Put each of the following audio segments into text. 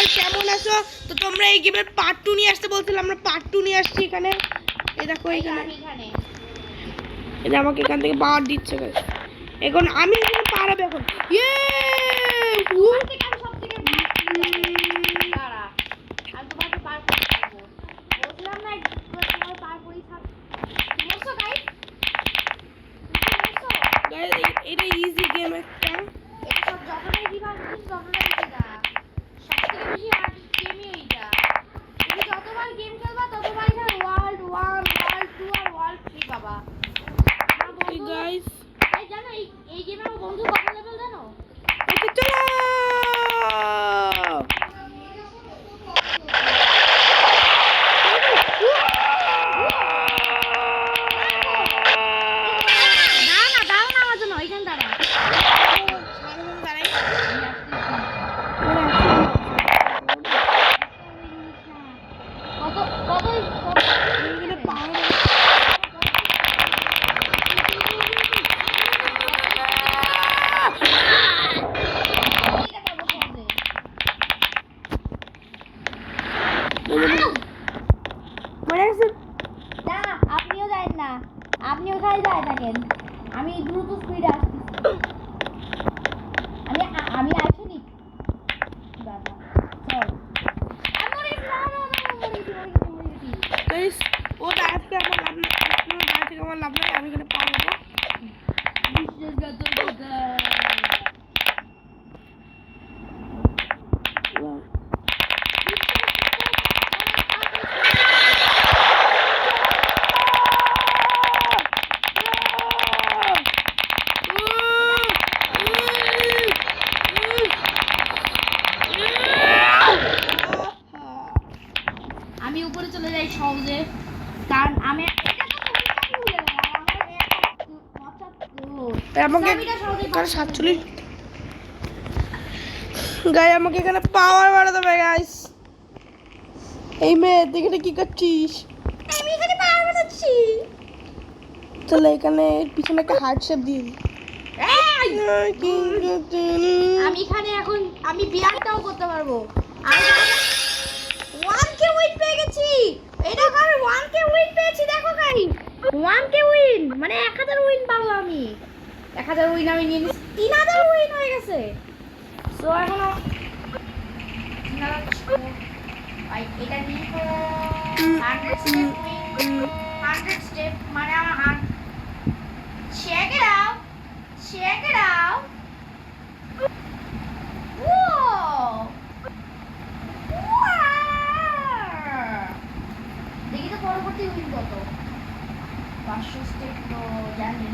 Guys কেমন আছো? তো তোমরা এই গেমের পার্ট 2 নিয়ে আসতে বলছিলে, আমরা পার্ট 2 নিয়ে আসছি এখানে। এই দেখো এখানে এটা আমাকে এখান থেকে পাওয়ার দিচ্ছে গাইস। এখন আমি এখানে পারাবো এখন। ইয়ে এটা ইজি গেম একটা। গাইস এই গেমে আমার বন্ধু কত লেভেল জানো? আচ্ছা চলো। দাঁড়াও না আমার জন্য ওইখানে দাঁড়াও। আপনিও যাই না, আপনি ওখানে যায় থাকেন, আমি দ্রুত স্পিডে আসছি। আমি আসিনি। গাইস ও দাঁড়া থেকে আমার লাভ নাই, দাঁড়া থেকে আমার লাভ নাই, আমি এখানে পাবো। আমি উপরে চলে যাই সহজে, কারণ আমি আমাকে এখানে 47 গাই আমাকে এখানে পাওয়ার বাড়াতে হবে গাইস। এই মেয়ে এখানে কি করছিস? আমি এখানে পাওয়ার বাড়াচ্ছি। চলে এখানে পিছনে একটা হার্ট শেপ দিয়ে দিই। আমি এখানে এখন আমি বিয়ারটাও করতে পারবো। আমি 1k উইন পেয়ে গেছি। এটা আমি 1k উইন পেয়েছি, দেখো গাইস 1k উইন মানে 1000 উইন পাবো আমি। 1000 উইন আমি নিয়ে নিয়েছি, 3000 উইন হয়ে গেছে। সো এখন ভাই এটা নিয়ে 100 স্টেপ উইন, 100 স্টেপ মানে আমার check it out. Check it out. Whoa. দেখি তো পরবর্তী উইন কত। 500 স্টেপ তো জানি।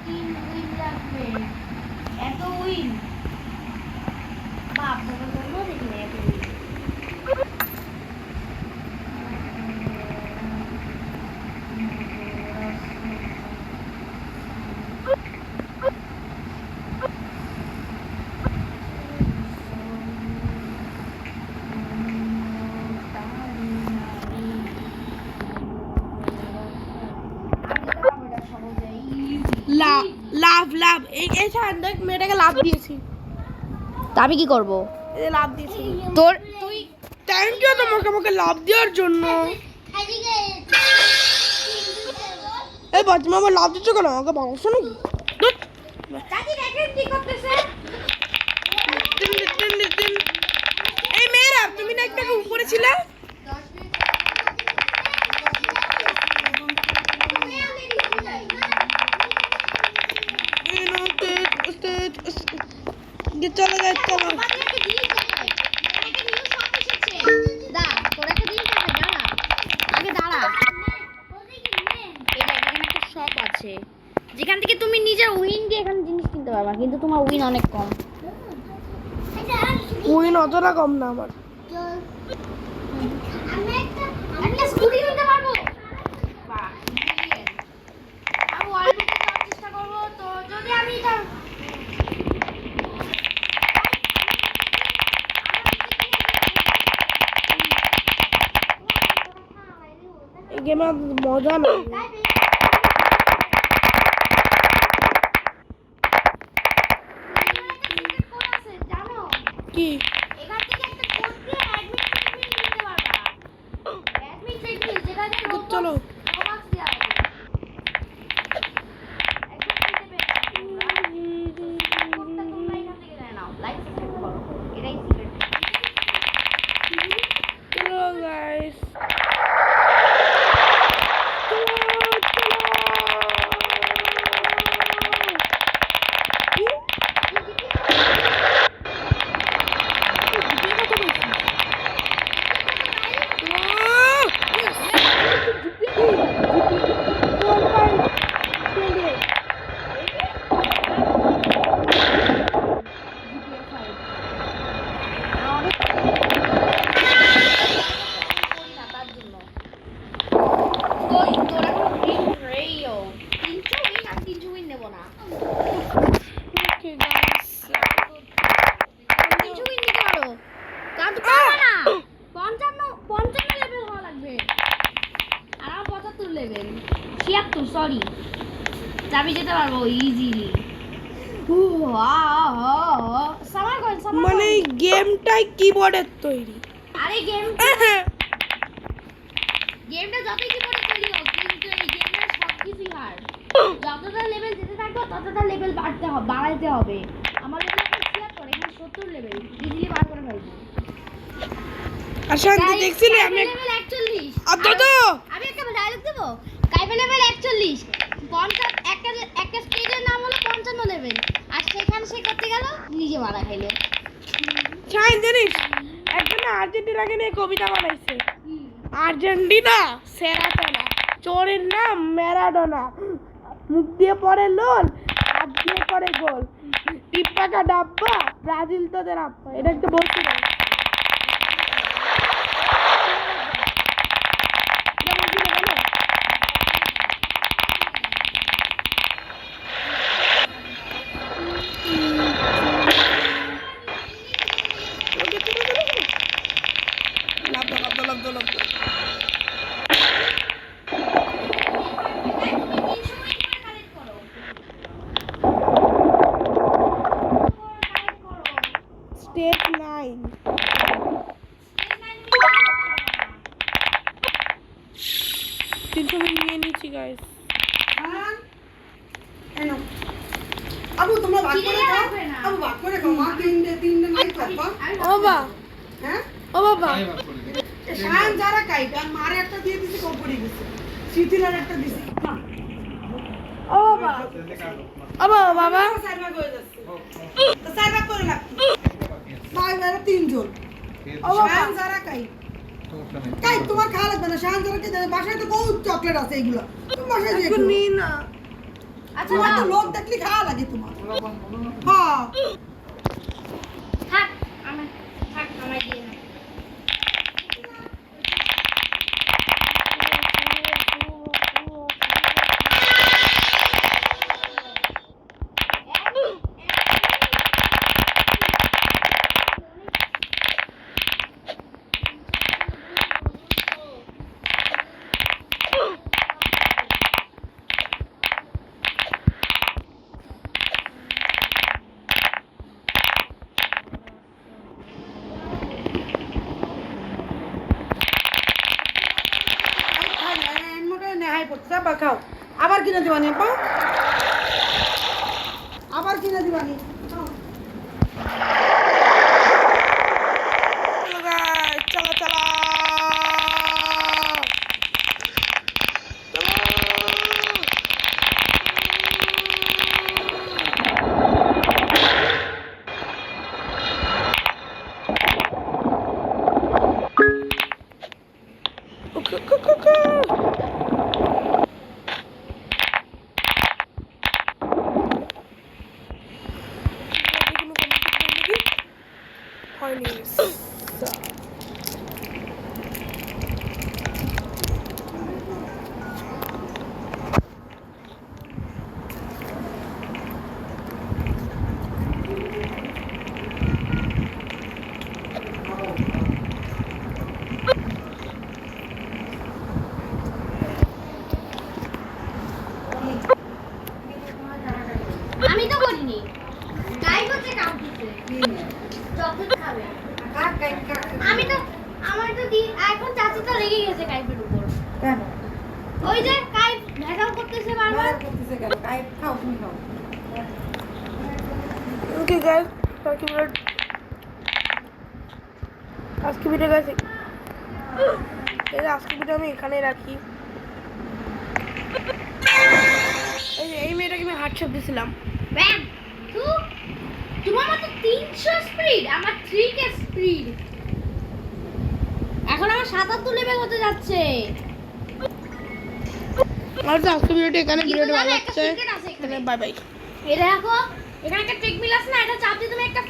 15 উইন লাগবে। এত উইন বাপ দাদা বলবো দেখি এত উইন। লাভ লাভ এই দেখ মেয়েটাকে লাভ দিয়েছি। তা আমি কি করব? এই লাভ দিয়েছি তোর তুই থ্যাংক ইউ তোমাকে আমাকে লাভ দেওয়ার জন্য। এই বাচ্চা আমার লাভ দিচ্ছ কেন? আমাকে ভালোবাসো নাকি? দাদি দেখেন কি করতেছে। এই মেয়েরা তুমি না একটা উপরে ছিলে? চলো যাই চলো। যেখান থেকে তুমি নিজের উইন দিয়ে এখানে জিনিস কিনতে পারবা, কিন্তু তোমার উইন অনেক কম। উইন অতটা কম না আমার। একটা স্কুটি কিনতে পারবো। আমি ওয়ার্ল্ড বুকে যাওয়ার চেষ্টা করবো, তো যদি আমি এই গেমে মজা না। কি এখান থেকে একটা কোড দিয়ে অ্যাডমিন ট্রিটমেন্ট নিতে পারবা। অ্যাডমিন ট্রিটমেন্ট যেটাতে চলো রোবক্স দেওয়া হবে। একদম নিতে পেরেছো তোমরা। কোডটা তোমরা এখান থেকে নিয়ে নাও। লাইক সাবস্ক্রাইব করো। এটাই সিক্রেট। চলো গাইস সরি যাবি যেতে পারবো ইজিলি। মানে এই গেমটাই কিবোর্ডের তৈরি। আরে গেমটা যতই কিবোর্ডে তৈরি হোক কিন্তু এই গেমের সবকিছুই হার্ড। যতটা লেভেল যেতে থাকবো ততটা লেভেল বাড়াইতে হবে। আমার লেভেল এখন 76, এখানে 70 লেভেল ইজিলি পার করে ফেলবো। আর শান্তি দেখছিলি আমি লেভেল 41। দাদা আমি একটা ডায়লগ দেব। কাইবে লেভেল 41, 50 একটা স্টেজের নাম হলো 55 লেভেল। আর সেখানে সে করতে গেল নিজে মারা খাইলো। শাইন জানিস একজন আর্জেন্টিনাকে নিয়ে কবিতা বানাইছে। আর্জেন্টিনা সেরা চলা, চোরের নাম ম্যারাডোনা, মুখ দিয়ে পড়ে লোল, হাত দিয়ে করে গোল, টিপ্পাকা ডাব্বা, ব্রাজিল তোদের আব্বা। এটা একটু বলছি না স্টেজ 9 300 নিয়ে নিচ্ছি গাইস। আবু তোমরা ভাগ করে খাও। আবু ভাগ করে খাও। মা তিনটে নাই তো আপা। ও বাবা হ্যাঁ? ও বাবা শান যারা কাইটা মারে একটা দিয়ে দিছি কম পড়ে গেছে। শীতিলার একটা দিছি। না। ও বাবা ও বাবা বাবা চার ভাগ হয়ে যাচ্ছে। তো চার ভাগ করে লাগতো। ভাই মেরা তিনজন। ও বাবা শান যারা কাই। কাই তোমার খাওয়া লাগবে না। শান যারা কে দেবে বাসায় তো কত চকলেট আছে এগুলো। তুমি বাসায় দিয়ে এখন নি না আচ্ছা তোমার তো নাও। লোক দেখলে খাওয়া লাগে তোমার। হ্যাঁ। থাক আমায় দিয়ে নাও। খাও আবার কিনে দিবানি আপা আবার কিনে দিবানি চলো চলো আমি তো করিনি তাই হচ্ছে কাউকে চকলেট খাবে। আমি তো আমার তো এখন চাচি তো রেগে গেছে কাইপের উপর। কেন ওই যে কাইপ ভেজাল করতেছে বারবার। বারবার করতেছে কেন কাই খাও তুমি খাও ওকে গাইস আজকে ভিডিও গাইস আজকে ভিডিও আমি এখানে রাখি। এই মেয়েটাকে আমি হার্ট শট দিয়েছিলাম। ব্যাম তোমার মতো 300 স্পিড, আমার 3k স্পিড। এখন আমার 77 লেভেল হতে যাচ্ছে। আর তো আজকে ভিডিওটা এখানে কিন্তু ভিডিওটা ভালো জানো একটা লাগছে secret আছে এখানে। Bye bye. এই দেখো এখানে একটা ট্রেডমিল আছে না, এটা চাপ দিয়ে তুমি একটা